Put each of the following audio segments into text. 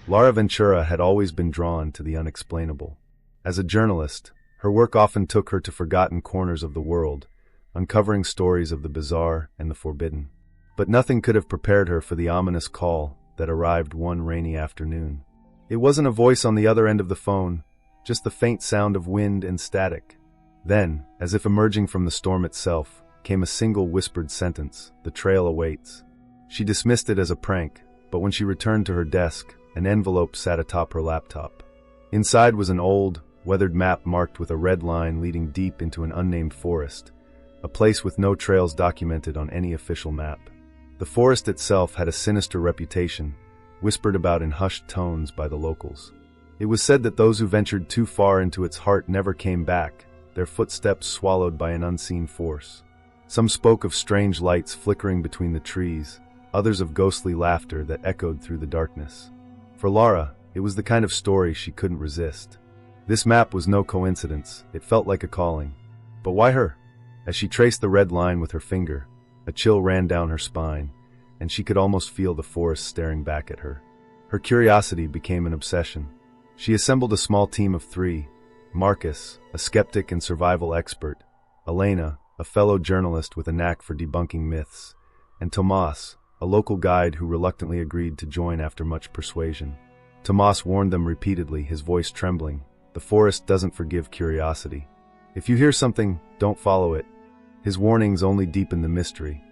Lara Ventura had always been drawn to the unexplainable. As a journalist, her work often took her to forgotten corners of the world, uncovering stories of the bizarre and the forbidden. But nothing could have prepared her for the ominous call that arrived one rainy afternoon. It wasn't a voice on the other end of the phone, just the faint sound of wind and static. Then, as if emerging from the storm itself, came a single whispered sentence: "The trail awaits." She dismissed it as a prank, but when she returned to her desk, an envelope sat atop her laptop. Inside was an old, weathered map marked with a red line leading deep into an unnamed forest, a place with no trails documented on any official map. The forest itself had a sinister reputation, whispered about in hushed tones by the locals. It was said that those who ventured too far into its heart never came back, their footsteps swallowed by an unseen force. Some spoke of strange lights flickering between the trees, others of ghostly laughter that echoed through the darkness. For Lara, it was the kind of story she couldn't resist. This map was no coincidence, it felt like a calling. But why her? As she traced the red line with her finger, a chill ran down her spine, and she could almost feel the forest staring back at her. Her curiosity became an obsession. She assembled a small team of 3: Marcus, a skeptic and survival expert; Elena, a fellow journalist with a knack for debunking myths; and Tomas, a local guide who reluctantly agreed to join after much persuasion. Tomas warned them repeatedly, his voice trembling. The forest doesn't forgive curiosity. If you hear something, don't follow it. His warnings only deepened the mystery.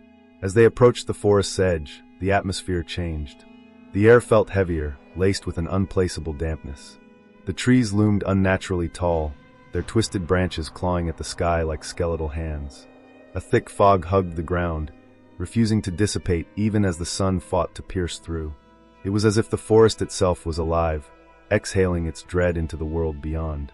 As they approached the forest's edge, the atmosphere changed. The air felt heavier, laced with an unplaceable dampness. The trees loomed unnaturally tall, their twisted branches clawing at the sky like skeletal hands. A thick fog hugged the ground, refusing to dissipate even as the sun fought to pierce through. It was as if the forest itself was alive, exhaling its dread into the world beyond.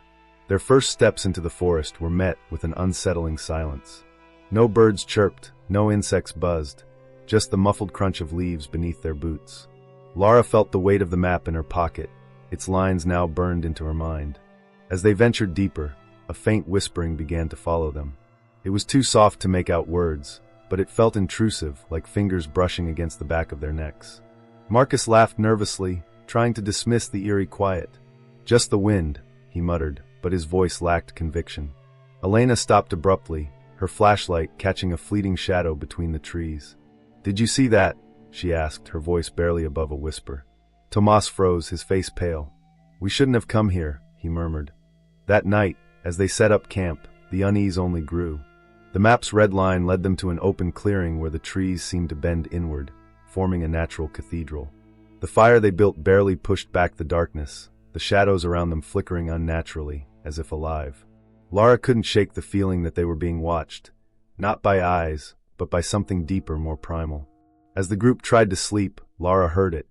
Their first steps into the forest were met with an unsettling silence. No birds chirped, no insects buzzed, just the muffled crunch of leaves beneath their boots. Lara felt the weight of the map in her pocket, its lines now burned into her mind. As they ventured deeper, a faint whispering began to follow them. It was too soft to make out words, but it felt intrusive, like fingers brushing against the back of their necks. Marcus laughed nervously, trying to dismiss the eerie quiet. "Just the wind," he muttered, but his voice lacked conviction. Elena stopped abruptly, her flashlight catching a fleeting shadow between the trees. "Did you see that?" she asked, her voice barely above a whisper. Tomas froze, his face pale. "We shouldn't have come here," he murmured. That night, as they set up camp, the unease only grew. The map's red line led them to an open clearing where the trees seemed to bend inward, forming a natural cathedral. The fire they built barely pushed back the darkness, the shadows around them flickering unnaturally, as if alive. Lara couldn't shake the feeling that they were being watched, not by eyes, but by something deeper, more primal. As the group tried to sleep, Lara heard it,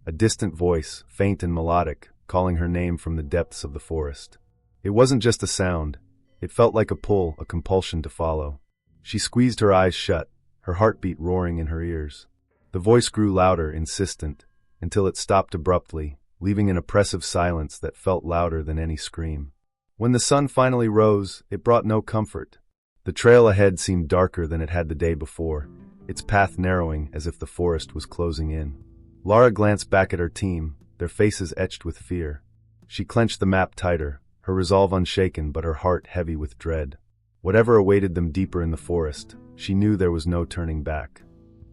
a distant voice, faint and melodic, calling her name from the depths of the forest. It wasn't just a sound, it felt like a pull, a compulsion to follow. She squeezed her eyes shut, her heartbeat roaring in her ears. The voice grew louder, insistent, until it stopped abruptly, leaving an oppressive silence that felt louder than any scream. When the sun finally rose, it brought no comfort. The trail ahead seemed darker than it had the day before, its path narrowing as if the forest was closing in. Lara glanced back at her team, their faces etched with fear. She clenched the map tighter, her resolve unshaken but her heart heavy with dread. Whatever awaited them deeper in the forest, she knew there was no turning back.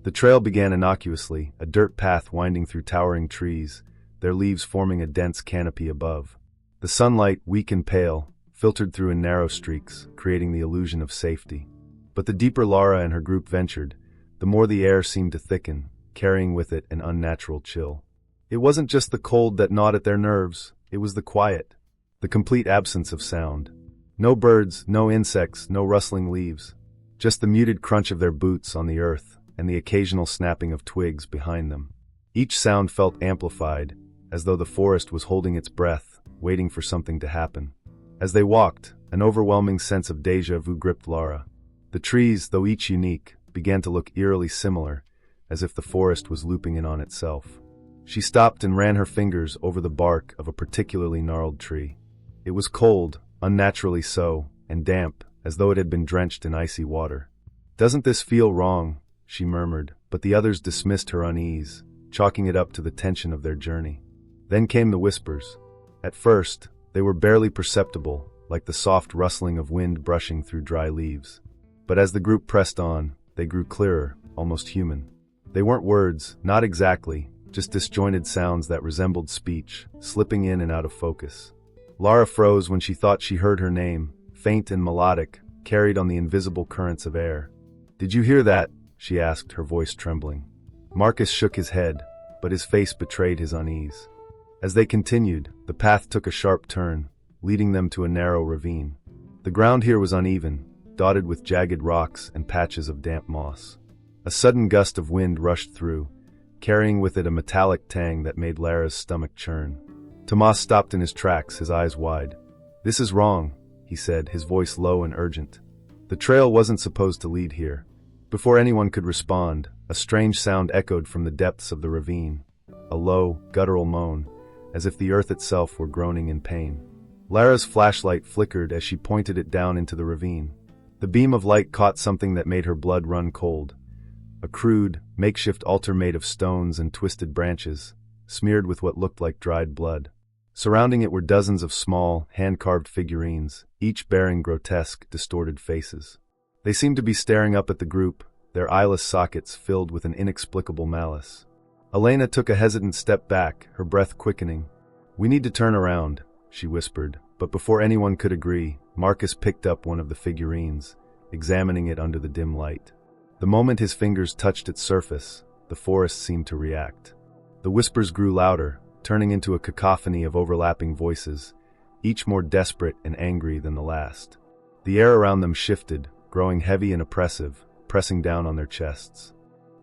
The trail began innocuously, a dirt path winding through towering trees, their leaves forming a dense canopy above. The sunlight, weak and pale, filtered through in narrow streaks, creating the illusion of safety. But the deeper Lara and her group ventured, the more the air seemed to thicken, carrying with it an unnatural chill. It wasn't just the cold that gnawed at their nerves, it was the quiet, the complete absence of sound. No birds, no insects, no rustling leaves, just the muted crunch of their boots on the earth and the occasional snapping of twigs behind them. Each sound felt amplified, as though the forest was holding its breath, waiting for something to happen. As they walked, an overwhelming sense of déjà vu gripped Lara. The trees, though each unique, began to look eerily similar, as if the forest was looping in on itself. She stopped and ran her fingers over the bark of a particularly gnarled tree. It was cold, unnaturally so, and damp, as though it had been drenched in icy water. "Doesn't this feel wrong?" she murmured, but the others dismissed her unease, chalking it up to the tension of their journey. Then came the whispers. At first, they were barely perceptible, like the soft rustling of wind brushing through dry leaves. But as the group pressed on, they grew clearer, almost human. They weren't words, not exactly, just disjointed sounds that resembled speech, slipping in and out of focus. Lara froze when she thought she heard her name, faint and melodic, carried on the invisible currents of air. "Did you hear that?" she asked, her voice trembling. Marcus shook his head, but his face betrayed his unease. As they continued, the path took a sharp turn, leading them to a narrow ravine. The ground here was uneven, dotted with jagged rocks and patches of damp moss. A sudden gust of wind rushed through, carrying with it a metallic tang that made Lara's stomach churn. Tomas stopped in his tracks, his eyes wide. "This is wrong," he said, his voice low and urgent. The trail wasn't supposed to lead here. Before anyone could respond, a strange sound echoed from the depths of the ravine, a low, guttural moan, as if the earth itself were groaning in pain. Lara's flashlight flickered as she pointed it down into the ravine. The beam of light caught something that made her blood run cold. A crude, makeshift altar made of stones and twisted branches, smeared with what looked like dried blood. Surrounding it were dozens of small, hand-carved figurines, each bearing grotesque, distorted faces. They seemed to be staring up at the group, their eyeless sockets filled with an inexplicable malice. Elena took a hesitant step back, her breath quickening. "We need to turn around," she whispered, but before anyone could agree, Marcus picked up one of the figurines, examining it under the dim light. The moment his fingers touched its surface, the forest seemed to react. The whispers grew louder, turning into a cacophony of overlapping voices, each more desperate and angry than the last. The air around them shifted, growing heavy and oppressive, pressing down on their chests.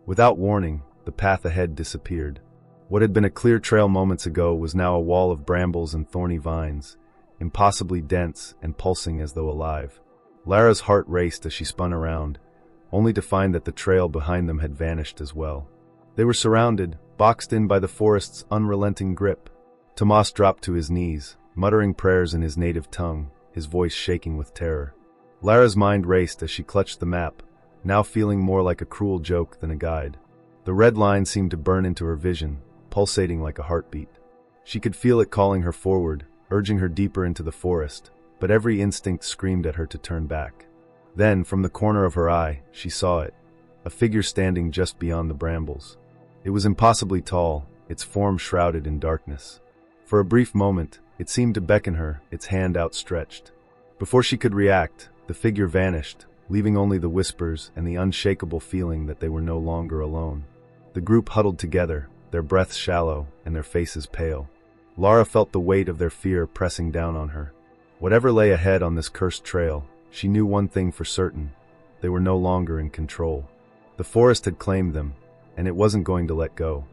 Without warning, the path ahead disappeared. What had been a clear trail moments ago was now a wall of brambles and thorny vines, impossibly dense and pulsing as though alive. Lara's heart raced as she spun around, only to find that the trail behind them had vanished as well. They were surrounded, boxed in by the forest's unrelenting grip. Tomas dropped to his knees, muttering prayers in his native tongue, his voice shaking with terror. Lara's mind raced as she clutched the map, now feeling more like a cruel joke than a guide. The red line seemed to burn into her vision, pulsating like a heartbeat. She could feel it calling her forward, urging her deeper into the forest, but every instinct screamed at her to turn back. Then, from the corner of her eye, she saw it, a figure standing just beyond the brambles. It was impossibly tall, its form shrouded in darkness. For a brief moment, it seemed to beckon her, its hand outstretched. Before she could react, the figure vanished, leaving only the whispers and the unshakable feeling that they were no longer alone. The group huddled together, their breaths shallow and their faces pale. Lara felt the weight of their fear pressing down on her. Whatever lay ahead on this cursed trail, she knew one thing for certain: they were no longer in control. The forest had claimed them, and it wasn't going to let go.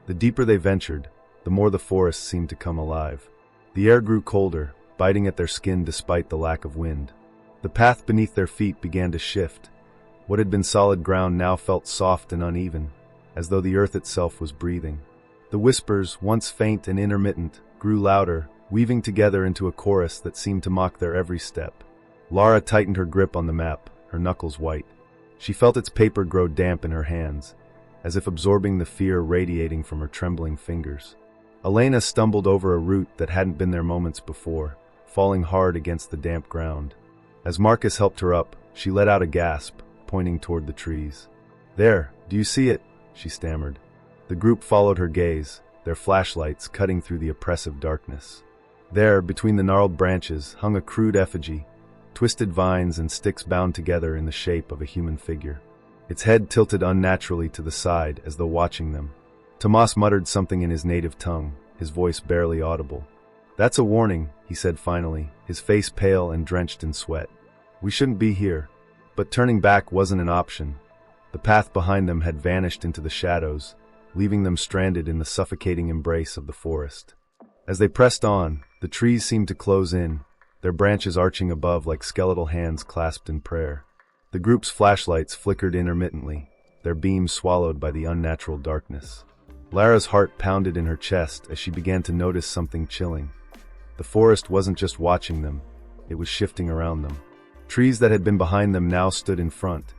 The deeper they ventured, the more the forest seemed to come alive. The air grew colder, biting at their skin despite the lack of wind. The path beneath their feet began to shift. What had been solid ground now felt soft and uneven, as though the earth itself was breathing. The whispers, once faint and intermittent, grew louder, weaving together into a chorus that seemed to mock their every step. Lara tightened her grip on the map, her knuckles white. She felt its paper grow damp in her hands, as if absorbing the fear radiating from her trembling fingers. Elena stumbled over a root that hadn't been there moments before, falling hard against the damp ground. As Marcus helped her up, she let out a gasp, pointing toward the trees. "There, do you see it?" she stammered. The group followed her gaze, their flashlights cutting through the oppressive darkness. There, between the gnarled branches, hung a crude effigy, twisted vines and sticks bound together in the shape of a human figure. Its head tilted unnaturally to the side as though watching them. Tomas muttered something in his native tongue, his voice barely audible. "That's a warning," he said finally, his face pale and drenched in sweat. "We shouldn't be here." But turning back wasn't an option. The path behind them had vanished into the shadows, leaving them stranded in the suffocating embrace of the forest. As they pressed on, the trees seemed to close in, their branches arching above like skeletal hands clasped in prayer. The group's flashlights flickered intermittently, their beams swallowed by the unnatural darkness. Lara's heart pounded in her chest as she began to notice something chilling. The forest wasn't just watching them, it was shifting around them. Trees that had been behind them now stood in front,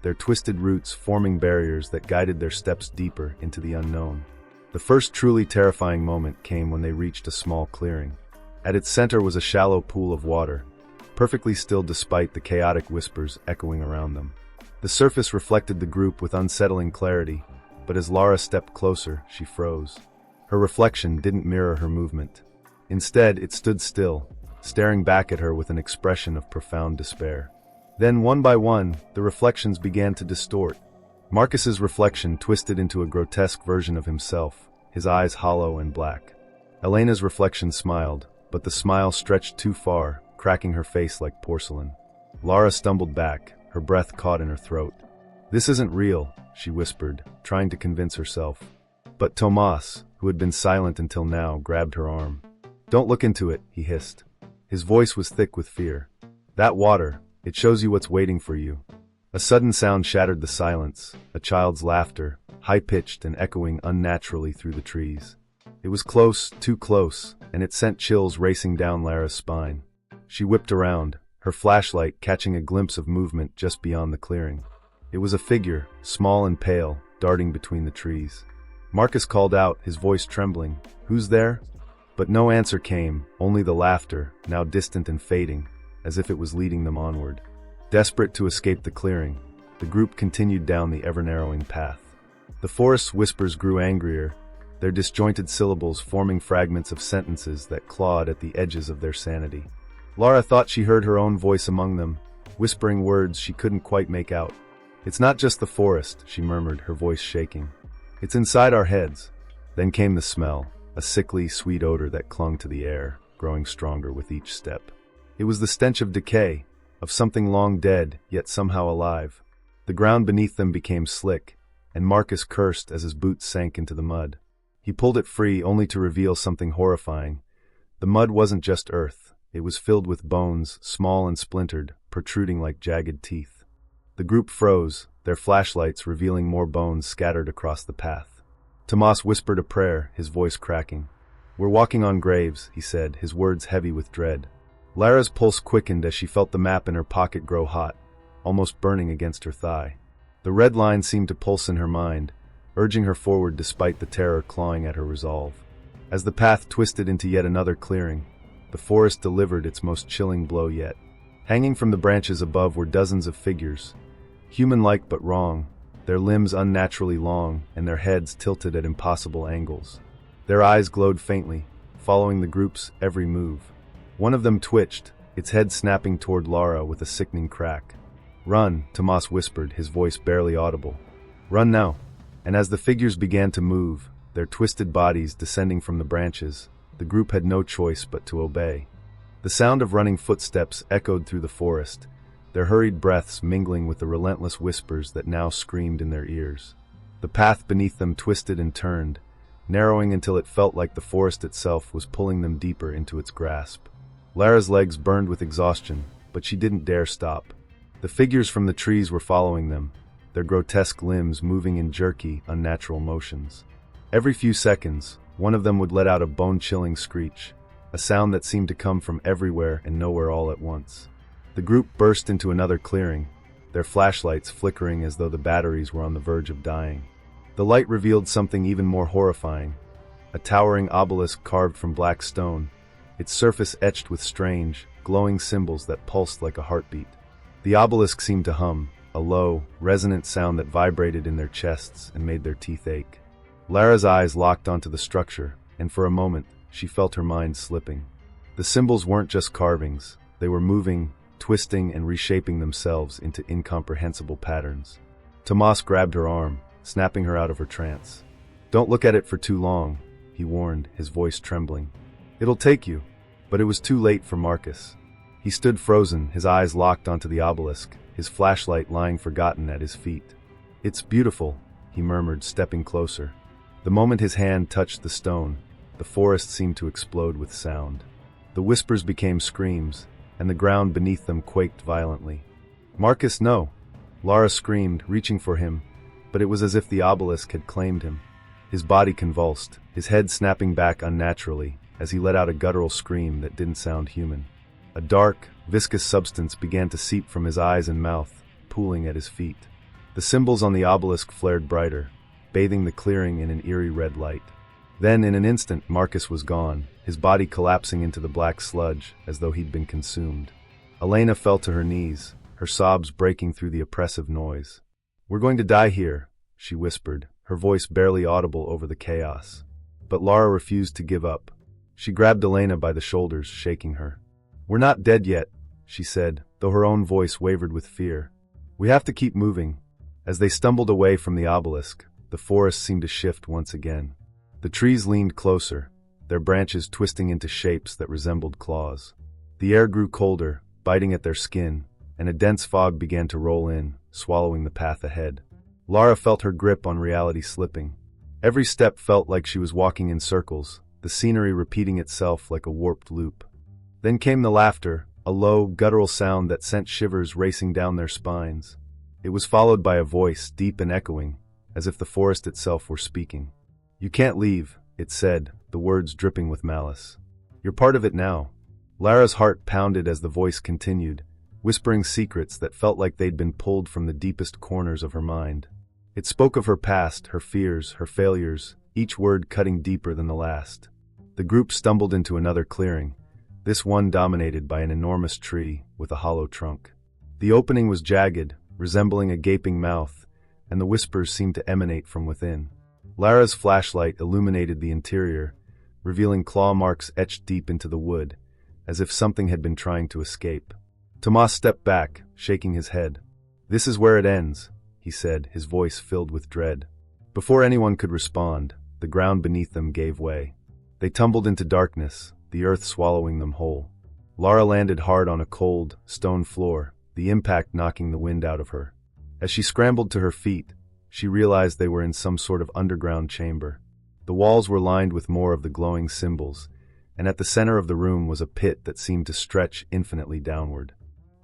their twisted roots forming barriers that guided their steps deeper into the unknown. The first truly terrifying moment came when they reached a small clearing. At its center was a shallow pool of water, perfectly still despite the chaotic whispers echoing around them. The surface reflected the group with unsettling clarity, but as Lara stepped closer, she froze. Her reflection didn't mirror her movement. Instead, it stood still, staring back at her with an expression of profound despair. Then, one by one, the reflections began to distort. Marcus's reflection twisted into a grotesque version of himself, his eyes hollow and black. Elena's reflection smiled, but the smile stretched too far, cracking her face like porcelain. Lara stumbled back, her breath caught in her throat. "This isn't real," she whispered, trying to convince herself. But Tomas, who had been silent until now, grabbed her arm. "Don't look into it," he hissed. His voice was thick with fear. "That water, it shows you what's waiting for you." A sudden sound shattered the silence, a child's laughter, high-pitched and echoing unnaturally through the trees. It was close, too close, and it sent chills racing down Lara's spine. She whipped around, her flashlight catching a glimpse of movement just beyond the clearing. It was a figure, small and pale, darting between the trees. Marcus called out, his voice trembling, "Who's there?" But no answer came, only the laughter, now distant and fading, as if it was leading them onward. Desperate to escape the clearing, the group continued down the ever-narrowing path. The forest's whispers grew angrier, their disjointed syllables forming fragments of sentences that clawed at the edges of their sanity. Lara thought she heard her own voice among them, whispering words she couldn't quite make out. "It's not just the forest," she murmured, her voice shaking. "It's inside our heads." Then came the smell, a sickly, sweet odor that clung to the air, growing stronger with each step. It was the stench of decay, of something long dead, yet somehow alive. The ground beneath them became slick, and Marcus cursed as his boots sank into the mud. He pulled it free only to reveal something horrifying. The mud wasn't just earth, it was filled with bones, small and splintered, protruding like jagged teeth. The group froze, their flashlights revealing more bones scattered across the path. Tomas whispered a prayer, his voice cracking. "We're walking on graves," he said, his words heavy with dread. Lara's pulse quickened as she felt the map in her pocket grow hot, almost burning against her thigh. The red line seemed to pulse in her mind, urging her forward despite the terror clawing at her resolve. As the path twisted into yet another clearing, the forest delivered its most chilling blow yet. Hanging from the branches above were dozens of figures, human-like but wrong, their limbs unnaturally long and their heads tilted at impossible angles. Their eyes glowed faintly, following the group's every move. One of them twitched, its head snapping toward Lara with a sickening crack. "Run," Tomas whispered, his voice barely audible. "Run now." And as the figures began to move, their twisted bodies descending from the branches, the group had no choice but to obey. The sound of running footsteps echoed through the forest, their hurried breaths mingling with the relentless whispers that now screamed in their ears. The path beneath them twisted and turned, narrowing until it felt like the forest itself was pulling them deeper into its grasp. Lara's legs burned with exhaustion, but she didn't dare stop. The figures from the trees were following them, their grotesque limbs moving in jerky, unnatural motions. Every few seconds, one of them would let out a bone-chilling screech, a sound that seemed to come from everywhere and nowhere all at once. The group burst into another clearing, their flashlights flickering as though the batteries were on the verge of dying. The light revealed something even more horrifying, a towering obelisk carved from black stone, its surface etched with strange, glowing symbols that pulsed like a heartbeat. The obelisk seemed to hum, a low, resonant sound that vibrated in their chests and made their teeth ache. Lara's eyes locked onto the structure, and for a moment, she felt her mind slipping. The symbols weren't just carvings, they were moving, twisting and reshaping themselves into incomprehensible patterns. Tomas grabbed her arm, snapping her out of her trance. "Don't look at it for too long," he warned, his voice trembling. "It'll take you." But it was too late for Marcus. He stood frozen, his eyes locked onto the obelisk, his flashlight lying forgotten at his feet. "It's beautiful," he murmured, stepping closer. The moment his hand touched the stone, the forest seemed to explode with sound. The whispers became screams, and the ground beneath them quaked violently. "Marcus, no!" Lara screamed, reaching for him, but it was as if the obelisk had claimed him. His body convulsed, his head snapping back unnaturally, as he let out a guttural scream that didn't sound human. A dark, viscous substance began to seep from his eyes and mouth, pooling at his feet. The symbols on the obelisk flared brighter, bathing the clearing in an eerie red light. Then, in an instant, Marcus was gone, his body collapsing into the black sludge as though he'd been consumed. Elena fell to her knees, her sobs breaking through the oppressive noise. "We're going to die here," she whispered, her voice barely audible over the chaos. But Lara refused to give up. She grabbed Elena by the shoulders, shaking her. "We're not dead yet," she said, though her own voice wavered with fear. "We have to keep moving." As they stumbled away from the obelisk, the forest seemed to shift once again. The trees leaned closer, their branches twisting into shapes that resembled claws. The air grew colder, biting at their skin, and a dense fog began to roll in, swallowing the path ahead. Lara felt her grip on reality slipping. Every step felt like she was walking in circles, the scenery repeating itself like a warped loop. Then came the laughter, a low, guttural sound that sent shivers racing down their spines. It was followed by a voice, deep and echoing, as if the forest itself were speaking. "You can't leave," it said, the words dripping with malice. "You're part of it now." Lara's heart pounded as the voice continued, whispering secrets that felt like they'd been pulled from the deepest corners of her mind. It spoke of her past, her fears, her failures, each word cutting deeper than the last. The group stumbled into another clearing, this one dominated by an enormous tree with a hollow trunk. The opening was jagged, resembling a gaping mouth, and the whispers seemed to emanate from within. Lara's flashlight illuminated the interior, revealing claw marks etched deep into the wood, as if something had been trying to escape. Tomas stepped back, shaking his head. "This is where it ends," he said, his voice filled with dread. Before anyone could respond, the ground beneath them gave way. They tumbled into darkness, the earth swallowing them whole. Lara landed hard on a cold, stone floor, the impact knocking the wind out of her. As she scrambled to her feet, she realized they were in some sort of underground chamber. The walls were lined with more of the glowing symbols, and at the center of the room was a pit that seemed to stretch infinitely downward.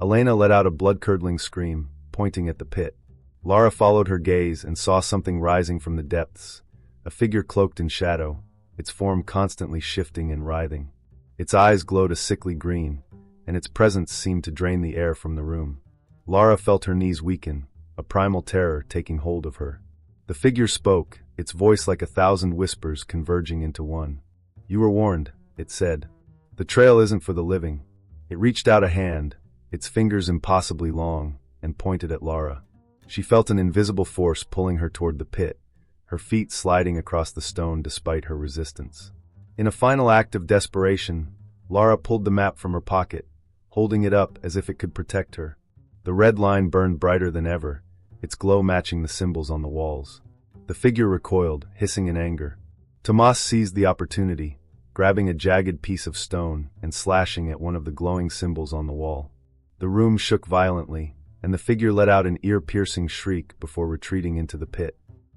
Elena let out a blood-curdling scream, pointing at the pit. Lara followed her gaze and saw something rising from the depths, a figure cloaked in shadow, its form constantly shifting and writhing. Its eyes glowed a sickly green, and its presence seemed to drain the air from the room. Lara felt her knees weaken, a primal terror taking hold of her. The figure spoke, its voice like 1,000 whispers converging into one. "You were warned," it said. "The trail isn't for the living." It reached out a hand, its fingers impossibly long, and pointed at Lara. She felt an invisible force pulling her toward the pit, her feet sliding across the stone despite her resistance. In a final act of desperation, Lara pulled the map from her pocket, holding it up as if it could protect her. The red line burned brighter than ever, its glow matching the symbols on the walls. The figure recoiled, hissing in anger. Tomas seized the opportunity, grabbing a jagged piece of stone and slashing at one of the glowing symbols on the wall. The room shook violently, and the figure let out an ear-piercing shriek before retreating into the pit.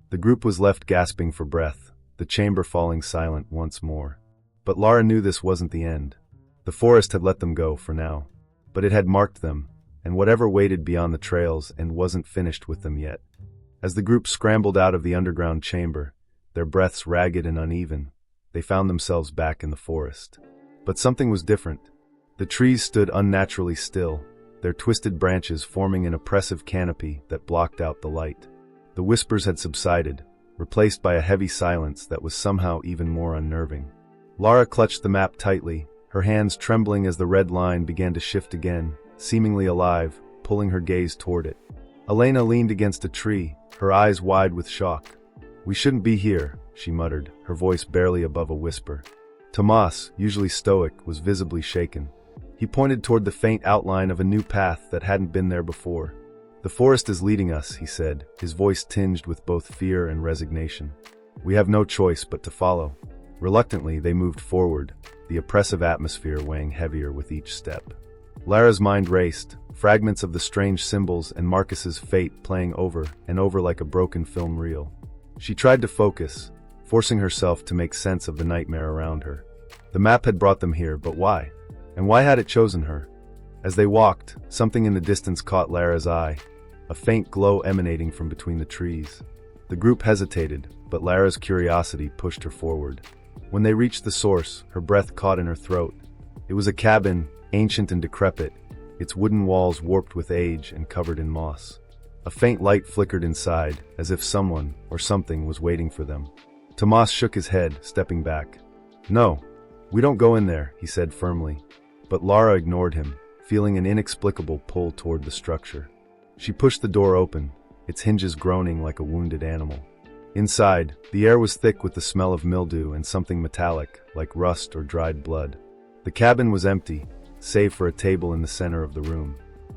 The group was left gasping for breath, the chamber falling silent once more. But Lara knew this wasn't the end. The forest had let them go for now. But it had marked them, and whatever waited beyond the trails and wasn't finished with them yet. As the group scrambled out of the underground chamber, their breaths ragged and uneven, they found themselves back in the forest. But something was different. The trees stood unnaturally still, their twisted branches forming an oppressive canopy that blocked out the light. The whispers had subsided, replaced by a heavy silence that was somehow even more unnerving. Lara clutched the map tightly, her hands trembling as the red line began to shift again, seemingly alive, pulling her gaze toward it. Elena leaned against a tree, her eyes wide with shock. "We shouldn't be here," she muttered, her voice barely above a whisper. Tomas, usually stoic, was visibly shaken. He pointed toward the faint outline of a new path that hadn't been there before. "The forest is leading us," he said, his voice tinged with both fear and resignation. "We have no choice but to follow." Reluctantly, they moved forward, the oppressive atmosphere weighing heavier with each step. Lara's mind raced, fragments of the strange symbols and Marcus's fate playing over and over like a broken film reel. She tried to focus, forcing herself to make sense of the nightmare around her. The map had brought them here, but why? And why had it chosen her? As they walked, something in the distance caught Lara's eye, a faint glow emanating from between the trees. The group hesitated, but Lara's curiosity pushed her forward. When they reached the source, her breath caught in her throat. It was a cabin, ancient and decrepit, its wooden walls warped with age and covered in moss. A faint light flickered inside, as if someone or something was waiting for them. Tomas shook his head, stepping back. "No, we don't go in there," he said firmly. But Lara ignored him, feeling an inexplicable pull toward the structure. She pushed the door open, its hinges groaning like a wounded animal. Inside, the air was thick with the smell of mildew and something metallic, like rust or dried blood. The cabin was empty, save for a table in the center of the room.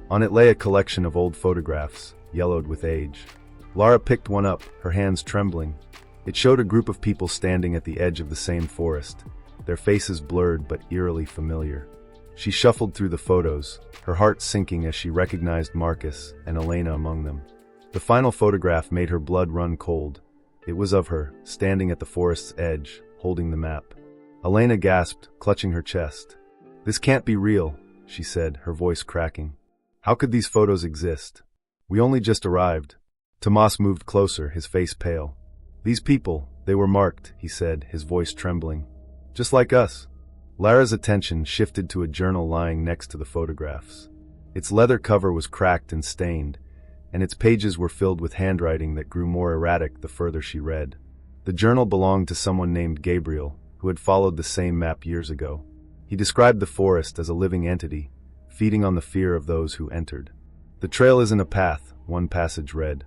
On it lay a collection of old photographs, yellowed with age. Lara picked one up, her hands trembling. It showed a group of people standing at the edge of the same forest, their faces blurred but eerily familiar. She shuffled through the photos, her heart sinking as she recognized Marcus and Elena among them. The final photograph made her blood run cold. It was of her, standing at the forest's edge, holding the map. Elena gasped, clutching her chest. "This can't be real," she said, her voice cracking. "How could these photos exist? We only just arrived." Tomas moved closer, his face pale. "These people, they were marked," he said, his voice trembling. "Just like us." Lara's attention shifted to a journal lying next to the photographs. Its leather cover was cracked and stained, and its pages were filled with handwriting that grew more erratic the further she read. The journal belonged to someone named Gabriel, who had followed the same map years ago. He described the forest as a living entity, feeding on the fear of those who entered. "The trail isn't a path," one passage read.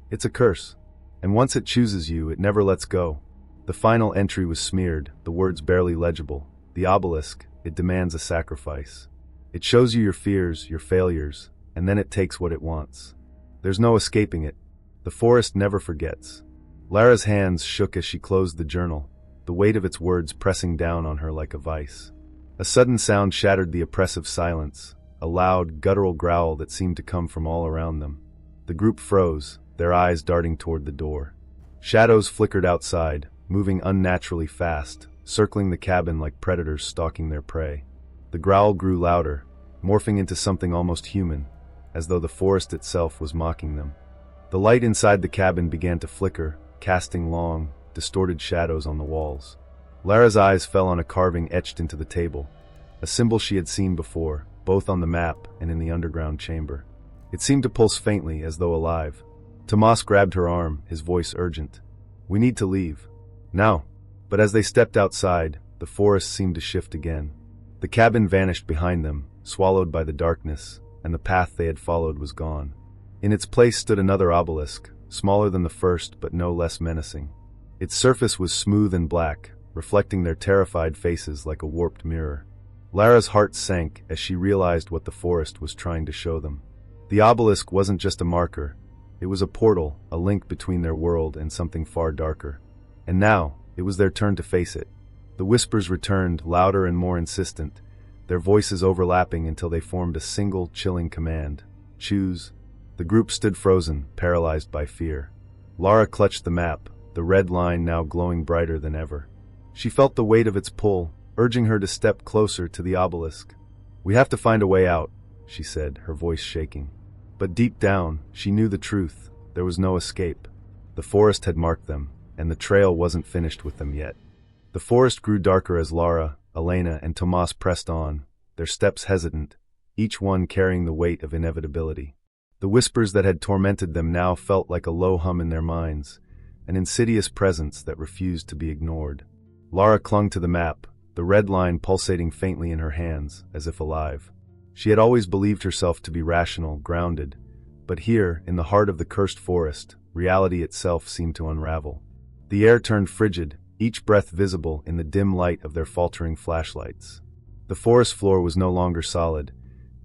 "It's a curse. And once it chooses you, it never lets go." The final entry was smeared, the words barely legible. "The obelisk, it demands a sacrifice. It shows you your fears, your failures, and then it takes what it wants. There's no escaping it. The forest never forgets." Lara's hands shook as she closed the journal, the weight of its words pressing down on her like a vice. A sudden sound shattered the oppressive silence, a loud, guttural growl that seemed to come from all around them. The group froze, their eyes darting toward the door. Shadows flickered outside, moving unnaturally fast, circling the cabin like predators stalking their prey. The growl grew louder, morphing into something almost human, as though the forest itself was mocking them. The light inside the cabin began to flicker, casting long, distorted shadows on the walls. Lara's eyes fell on a carving etched into the table, a symbol she had seen before, both on the map and in the underground chamber. It seemed to pulse faintly, as though alive. Tomas grabbed her arm, his voice urgent. "We need to leave. Now." But as they stepped outside, the forest seemed to shift again. The cabin vanished behind them, swallowed by the darkness, and the path they had followed was gone. In its place stood another obelisk, smaller than the first but no less menacing. Its surface was smooth and black, reflecting their terrified faces like a warped mirror. Lara's heart sank as she realized what the forest was trying to show them. The obelisk wasn't just a marker. It was a portal, a link between their world and something far darker. And now, it was their turn to face it. The whispers returned, louder and more insistent, their voices overlapping until they formed a single, chilling command. "Choose." The group stood frozen, paralyzed by fear. Lara clutched the map, the red line now glowing brighter than ever. She felt the weight of its pull, urging her to step closer to the obelisk. "We have to find a way out," she said, her voice shaking. But deep down, she knew the truth. There was no escape. The forest had marked them, and the trail wasn't finished with them yet. The forest grew darker as Lara, Elena, and Tomas pressed on, their steps hesitant, each one carrying the weight of inevitability. The whispers that had tormented them now felt like a low hum in their minds, an insidious presence that refused to be ignored. Lara clung to the map, the red line pulsating faintly in her hands, as if alive. She had always believed herself to be rational, grounded, but here, in the heart of the cursed forest, reality itself seemed to unravel. The air turned frigid, each breath visible in the dim light of their faltering flashlights. The forest floor was no longer solid.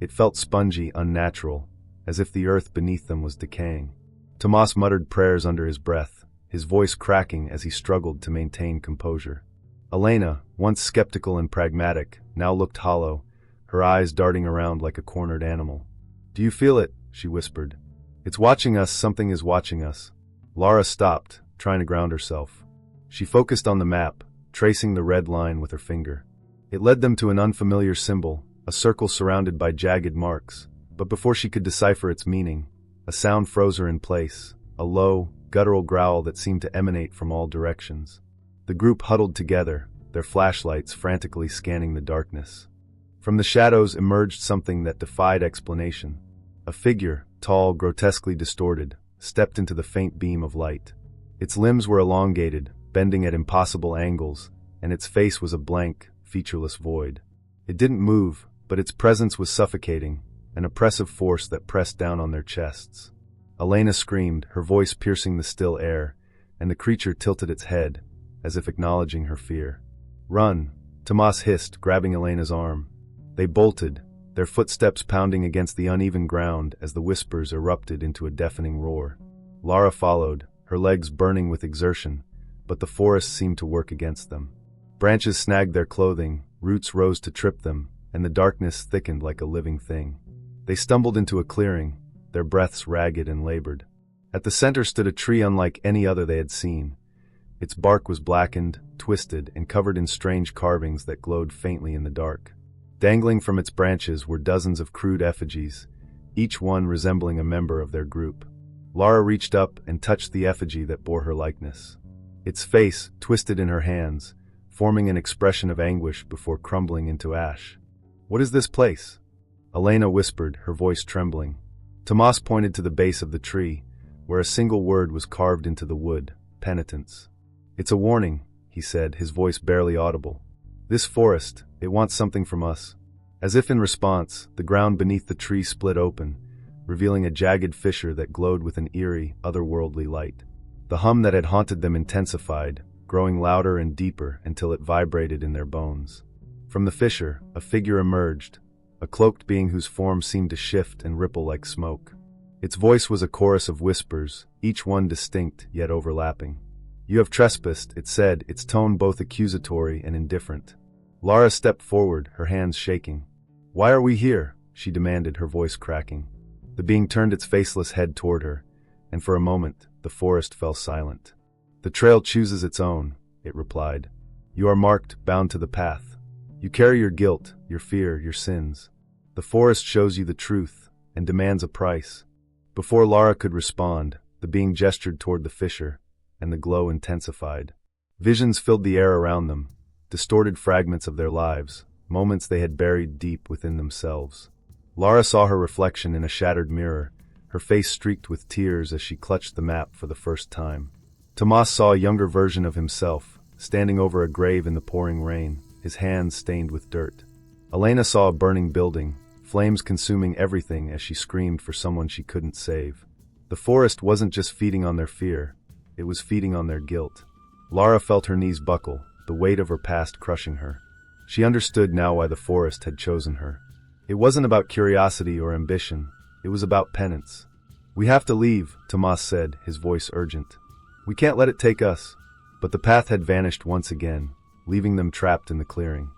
It felt spongy, unnatural, as if the earth beneath them was decaying. Tomas muttered prayers under his breath, his voice cracking as he struggled to maintain composure. Elena, once skeptical and pragmatic, now looked hollow, her eyes darting around like a cornered animal. "Do you feel it?" she whispered. "It's watching us, something is watching us." Lara stopped, trying to ground herself. She focused on the map, tracing the red line with her finger. It led them to an unfamiliar symbol, a circle surrounded by jagged marks. But before she could decipher its meaning, a sound froze her in place, a low, guttural growl that seemed to emanate from all directions. The group huddled together, their flashlights frantically scanning the darkness. From the shadows emerged something that defied explanation. A figure, tall, grotesquely distorted, stepped into the faint beam of light. Its limbs were elongated, bending at impossible angles, and its face was a blank, featureless void. It didn't move, but its presence was suffocating, an oppressive force that pressed down on their chests. Elena screamed, her voice piercing the still air, and the creature tilted its head, as if acknowledging her fear. "Run," Tomas hissed, grabbing Elena's arm. They bolted, their footsteps pounding against the uneven ground as the whispers erupted into a deafening roar. Lara followed, her legs burning with exertion, but the forest seemed to work against them. Branches snagged their clothing, roots rose to trip them, and the darkness thickened like a living thing. They stumbled into a clearing, their breaths ragged and labored. At the center stood a tree unlike any other they had seen. Its bark was blackened, twisted, and covered in strange carvings that glowed faintly in the dark. Dangling from its branches were dozens of crude effigies, each one resembling a member of their group. Lara reached up and touched the effigy that bore her likeness. Its face twisted in her hands, forming an expression of anguish before crumbling into ash. "What is this place?" Elena whispered, her voice trembling. Tomas pointed to the base of the tree, where a single word was carved into the wood: penitence. "It's a warning," he said, his voice barely audible. "This forest, it wants something from us." As if in response, the ground beneath the tree split open, revealing a jagged fissure that glowed with an eerie, otherworldly light. The hum that had haunted them intensified, growing louder and deeper until it vibrated in their bones. From the fissure, a figure emerged, a cloaked being whose form seemed to shift and ripple like smoke. Its voice was a chorus of whispers, each one distinct yet overlapping. "You have trespassed," it said, its tone both accusatory and indifferent. Lara stepped forward, her hands shaking. "Why are we here?" she demanded, her voice cracking. The being turned its faceless head toward her, and for a moment, the forest fell silent. "The trail chooses its own," it replied. "You are marked, bound to the path. You carry your guilt, your fear, your sins. The forest shows you the truth, and demands a price." Before Lara could respond, the being gestured toward the fissure, and the glow intensified. Visions filled the air around them, distorted fragments of their lives, moments they had buried deep within themselves. Lara saw her reflection in a shattered mirror, her face streaked with tears as she clutched the map for the first time. Tomas saw a younger version of himself, standing over a grave in the pouring rain, his hands stained with dirt. Elena saw a burning building, flames consuming everything as she screamed for someone she couldn't save. The forest wasn't just feeding on their fear, it was feeding on their guilt. Lara felt her knees buckle, the weight of her past crushing her. She understood now why the forest had chosen her. It wasn't about curiosity or ambition, it was about penance. "We have to leave," Tomas said, his voice urgent. "We can't let it take us." But the path had vanished once again, leaving them trapped in the clearing.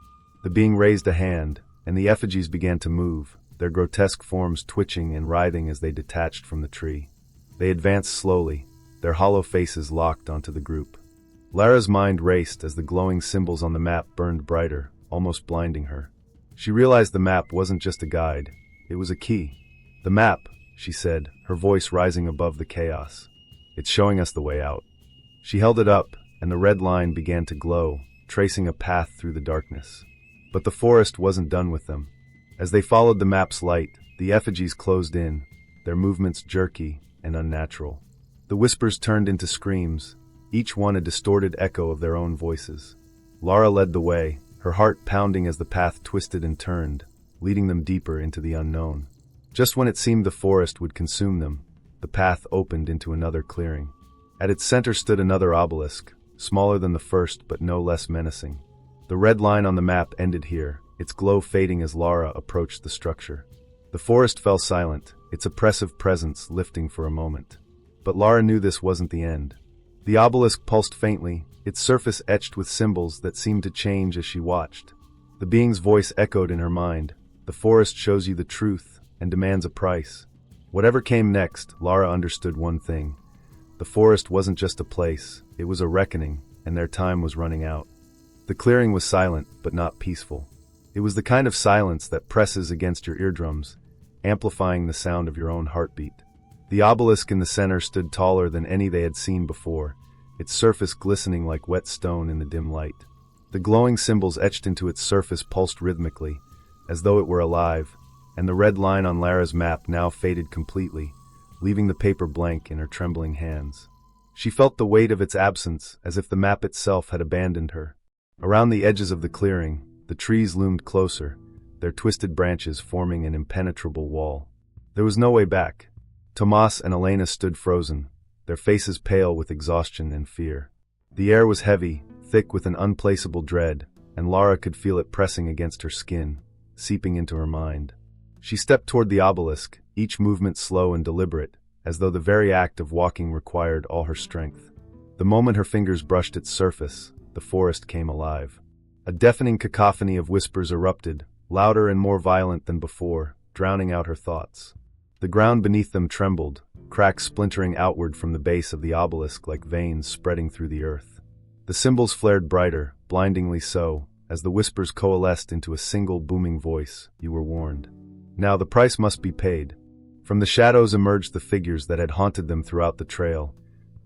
The being raised a hand, and the effigies began to move, their grotesque forms twitching and writhing as they detached from the tree. They advanced slowly, their hollow faces locked onto the group. Lara's mind raced as the glowing symbols on the map burned brighter, almost blinding her. She realized the map wasn't just a guide, it was a key. "The map," she said, her voice rising above the chaos. "It's showing us the way out." She held it up, and the red line began to glow, tracing a path through the darkness. But the forest wasn't done with them. As they followed the map's light, the effigies closed in, their movements jerky and unnatural. The whispers turned into screams, each one a distorted echo of their own voices. Lara led the way, her heart pounding as the path twisted and turned, leading them deeper into the unknown. Just when it seemed the forest would consume them, the path opened into another clearing. At its center stood another obelisk, smaller than the first but no less menacing. The red line on the map ended here, its glow fading as Lara approached the structure. The forest fell silent, its oppressive presence lifting for a moment. But Lara knew this wasn't the end. The obelisk pulsed faintly, its surface etched with symbols that seemed to change as she watched. The being's voice echoed in her mind. "The forest shows you the truth and demands a price." Whatever came next, Lara understood one thing. The forest wasn't just a place, it was a reckoning, and their time was running out. The clearing was silent, but not peaceful. It was the kind of silence that presses against your eardrums, amplifying the sound of your own heartbeat. The obelisk in the center stood taller than any they had seen before, its surface glistening like wet stone in the dim light. The glowing symbols etched into its surface pulsed rhythmically, as though it were alive, and the red line on Lara's map now faded completely, leaving the paper blank in her trembling hands. She felt the weight of its absence, as if the map itself had abandoned her. Around the edges of the clearing, the trees loomed closer, their twisted branches forming an impenetrable wall. There was no way back. Tomas and Elena stood frozen, their faces pale with exhaustion and fear. The air was heavy, thick with an unplaceable dread, and Lara could feel it pressing against her skin, seeping into her mind. She stepped toward the obelisk, each movement slow and deliberate, as though the very act of walking required all her strength. The moment her fingers brushed its surface, the forest came alive. A deafening cacophony of whispers erupted, louder and more violent than before, drowning out her thoughts. The ground beneath them trembled, cracks splintering outward from the base of the obelisk like veins spreading through the earth. The symbols flared brighter, blindingly so, as the whispers coalesced into a single booming voice. You were warned. Now the price must be paid. From the shadows emerged the figures that had haunted them throughout the trail,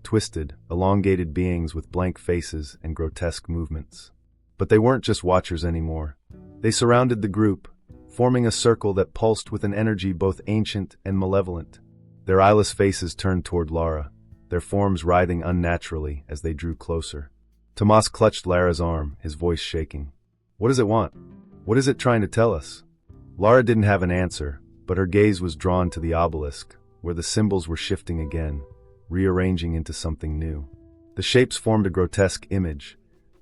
twisted, elongated beings with blank faces and grotesque movements. But they weren't just watchers anymore. They surrounded the group, forming a circle that pulsed with an energy both ancient and malevolent. Their eyeless faces turned toward Lara, their forms writhing unnaturally as they drew closer. Tomas clutched Lara's arm, his voice shaking. What does it want? What is it trying to tell us? Lara didn't have an answer, but her gaze was drawn to the obelisk, where the symbols were shifting again, rearranging into something new. The shapes formed a grotesque image,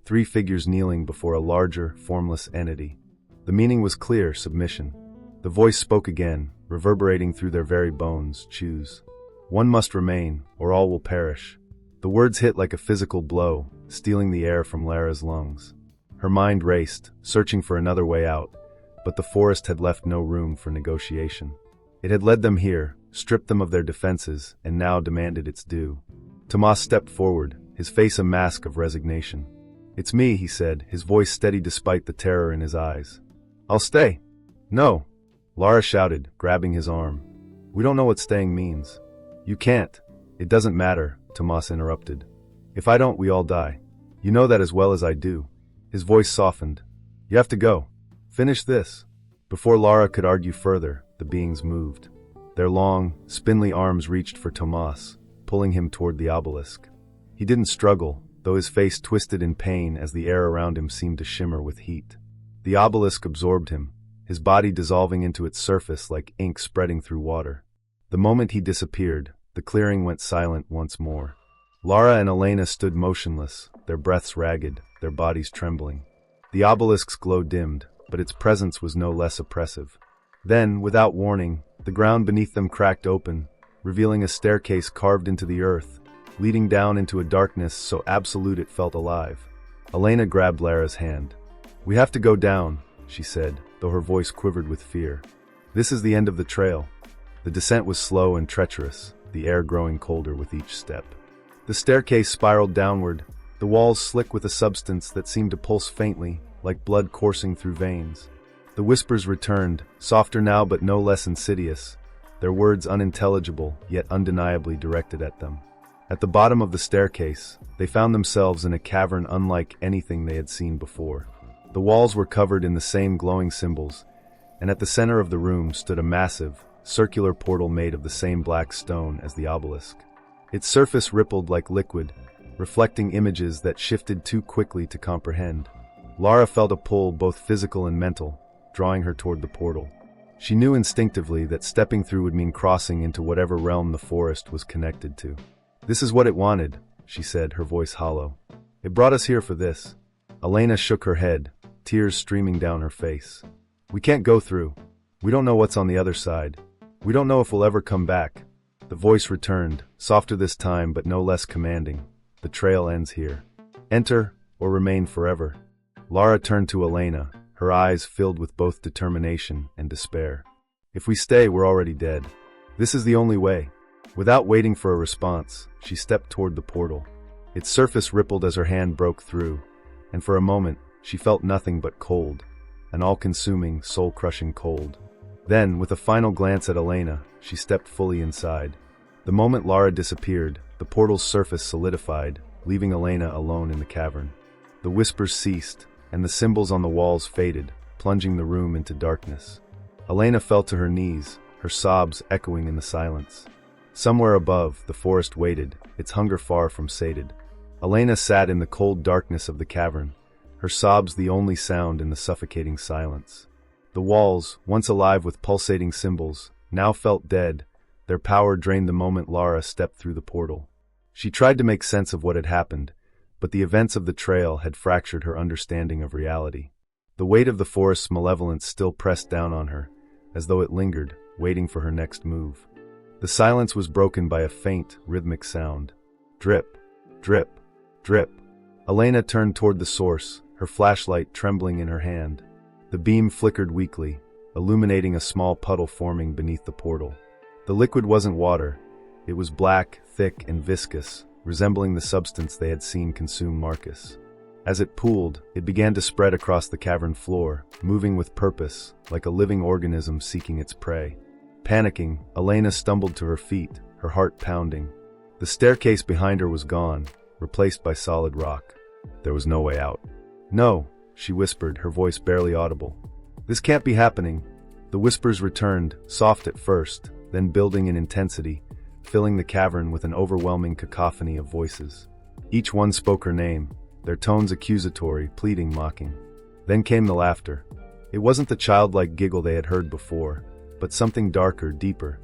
3 figures kneeling before a larger, formless entity. The meaning was clear: submission. The voice spoke again, reverberating through their very bones. Choose. One must remain, or all will perish. The words hit like a physical blow, stealing the air from Lara's lungs. Her mind raced, searching for another way out, but the forest had left no room for negotiation. It had led them here, stripped them of their defenses, and now demanded its due. Tomas stepped forward, his face a mask of resignation. It's me, he said, his voice steady despite the terror in his eyes. I'll stay. No, Lara shouted, grabbing his arm. We don't know what staying means. You can't. It doesn't matter, Tomas interrupted. If I don't, we all die. You know that as well as I do. His voice softened. You have to go. Finish this. Before Lara could argue further, the beings moved. Their long, spindly arms reached for Tomas, pulling him toward the obelisk. He didn't struggle, though his face twisted in pain as the air around him seemed to shimmer with heat. The obelisk absorbed him, his body dissolving into its surface like ink spreading through water. The moment he disappeared, the clearing went silent once more. Lara and Elena stood motionless, their breaths ragged, their bodies trembling. The obelisk's glow dimmed, but its presence was no less oppressive. Then, without warning, the ground beneath them cracked open, revealing a staircase carved into the earth, leading down into a darkness so absolute it felt alive. Elena grabbed Lara's hand. We have to go down, she said, though her voice quivered with fear. This is the end of the trail. The descent was slow and treacherous, the air growing colder with each step. The staircase spiraled downward, the walls slick with a substance that seemed to pulse faintly, like blood coursing through veins. The whispers returned, softer now but no less insidious, their words unintelligible, yet undeniably directed at them. At the bottom of the staircase, they found themselves in a cavern unlike anything they had seen before. The walls were covered in the same glowing symbols, and at the center of the room stood a massive, circular portal made of the same black stone as the obelisk. Its surface rippled like liquid, reflecting images that shifted too quickly to comprehend. Lara felt a pull, both physical and mental, drawing her toward the portal. She knew instinctively that stepping through would mean crossing into whatever realm the forest was connected to. This is what it wanted, she said, her voice hollow. It brought us here for this. Elena shook her head, tears streaming down her face. We can't go through. We don't know what's on the other side. We don't know if we'll ever come back. The voice returned, softer this time but no less commanding. The trail ends here. Enter, or remain forever. Lara turned to Elena, her eyes filled with both determination and despair. If we stay, we're already dead. This is the only way. Without waiting for a response, she stepped toward the portal. Its surface rippled as her hand broke through, and for a moment, she felt nothing but cold, an all-consuming, soul-crushing cold. Then, with a final glance at Elena, she stepped fully inside. The moment Lara disappeared, the portal's surface solidified, leaving Elena alone in the cavern. The whispers ceased, and the symbols on the walls faded, plunging the room into darkness. Elena fell to her knees, her sobs echoing in the silence. Somewhere above, the forest waited, its hunger far from sated. Elena sat in the cold darkness of the cavern, her sobs the only sound in the suffocating silence. The walls, once alive with pulsating symbols, now felt dead, their power drained the moment Lara stepped through the portal. She tried to make sense of what had happened, but the events of the trail had fractured her understanding of reality. The weight of the forest's malevolence still pressed down on her, as though it lingered, waiting for her next move. The silence was broken by a faint, rhythmic sound. Drip, drip, drip. Elena turned toward the source, her flashlight trembling in her hand. The beam flickered weakly, illuminating a small puddle forming beneath the portal. The liquid wasn't water. It was black, thick, and viscous, resembling the substance they had seen consume Marcus. As it pooled, it began to spread across the cavern floor, moving with purpose, like a living organism seeking its prey. Panicking, Elena stumbled to her feet, her heart pounding. The staircase behind her was gone, replaced by solid rock. There was no way out. "No," she whispered, her voice barely audible. "This can't be happening." The whispers returned, soft at first, then building in intensity, filling the cavern with an overwhelming cacophony of voices. Each one spoke her name, their tones accusatory, pleading, mocking. Then came the laughter. It wasn't the childlike giggle they had heard before, but something darker, deeper,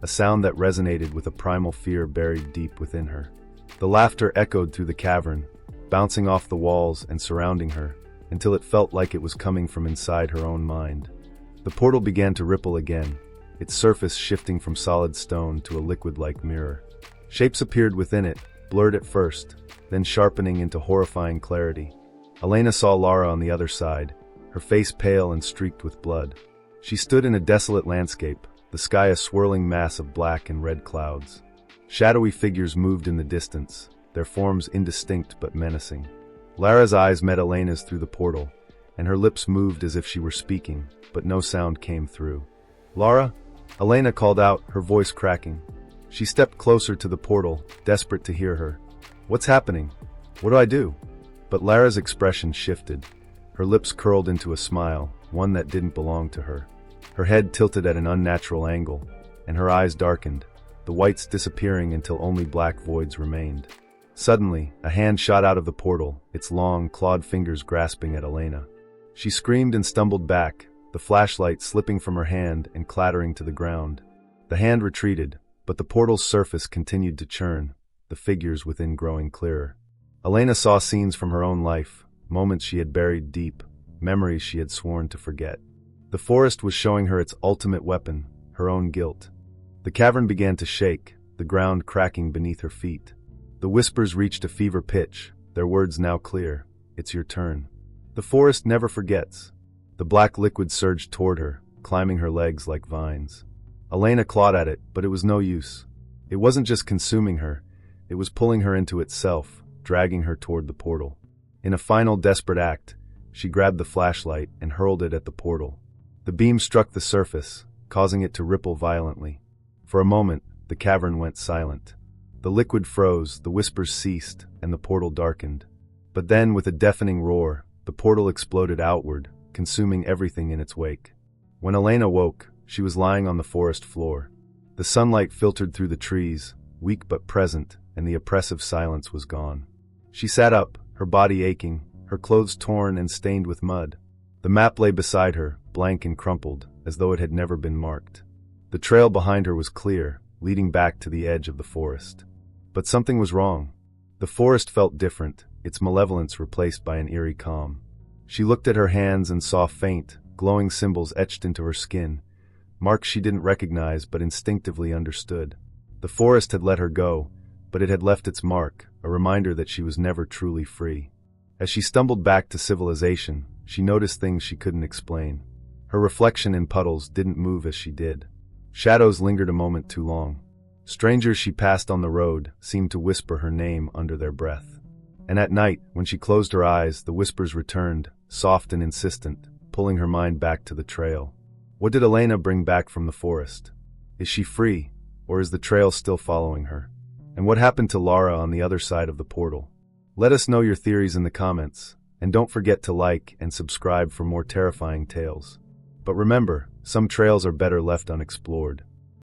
a sound that resonated with a primal fear buried deep within her. The laughter echoed through the cavern, bouncing off the walls and surrounding her, until it felt like it was coming from inside her own mind. The portal began to ripple again, its surface shifting from solid stone to a liquid-like mirror. Shapes appeared within it, blurred at first, then sharpening into horrifying clarity. Elena saw Lara on the other side, her face pale and streaked with blood. She stood in a desolate landscape, the sky a swirling mass of black and red clouds. Shadowy figures moved in the distance, their forms indistinct but menacing. Lara's eyes met Elena's through the portal, and her lips moved as if she were speaking, but no sound came through. "Lara?" Elena called out, her voice cracking. She stepped closer to the portal, desperate to hear her. "What's happening? What do I do?" But Lara's expression shifted. Her lips curled into a smile, one that didn't belong to her. Her head tilted at an unnatural angle, and her eyes darkened, the whites disappearing until only black voids remained. Suddenly, a hand shot out of the portal, its long, clawed fingers grasping at Elena. She screamed and stumbled back, the flashlight slipping from her hand and clattering to the ground. The hand retreated, but the portal's surface continued to churn, the figures within growing clearer. Elena saw scenes from her own life, moments she had buried deep, memories she had sworn to forget. The forest was showing her its ultimate weapon, her own guilt. The cavern began to shake, the ground cracking beneath her feet. The whispers reached a fever pitch, their words now clear. "It's your turn." The forest never forgets. The black liquid surged toward her, climbing her legs like vines. Elena clawed at it, but it was no use. It wasn't just consuming her, it was pulling her into itself, dragging her toward the portal. In a final desperate act, she grabbed the flashlight and hurled it at the portal. The beam struck the surface, causing it to ripple violently. For a moment, the cavern went silent. The liquid froze, the whispers ceased, and the portal darkened. But then, with a deafening roar, the portal exploded outward, consuming everything in its wake. When Elena woke, she was lying on the forest floor. The sunlight filtered through the trees, weak but present, and the oppressive silence was gone. She sat up, her body aching, her clothes torn and stained with mud. The map lay beside her, blank and crumpled, as though it had never been marked. The trail behind her was clear, leading back to the edge of the forest. But something was wrong. The forest felt different, its malevolence replaced by an eerie calm. She looked at her hands and saw faint, glowing symbols etched into her skin, marks she didn't recognize but instinctively understood. The forest had let her go, but it had left its mark, a reminder that she was never truly free. As she stumbled back to civilization, she noticed things she couldn't explain. Her reflection in puddles didn't move as she did. Shadows lingered a moment too long. Strangers she passed on the road seemed to whisper her name under their breath. And at night, when she closed her eyes, the whispers returned, soft and insistent, pulling her mind back to the trail. What did Elena bring back from the forest? Is she free, or is the trail still following her? And what happened to Lara on the other side of the portal? Let us know your theories in the comments, and don't forget to like and subscribe for more terrifying tales. But remember, some trails are better left unexplored.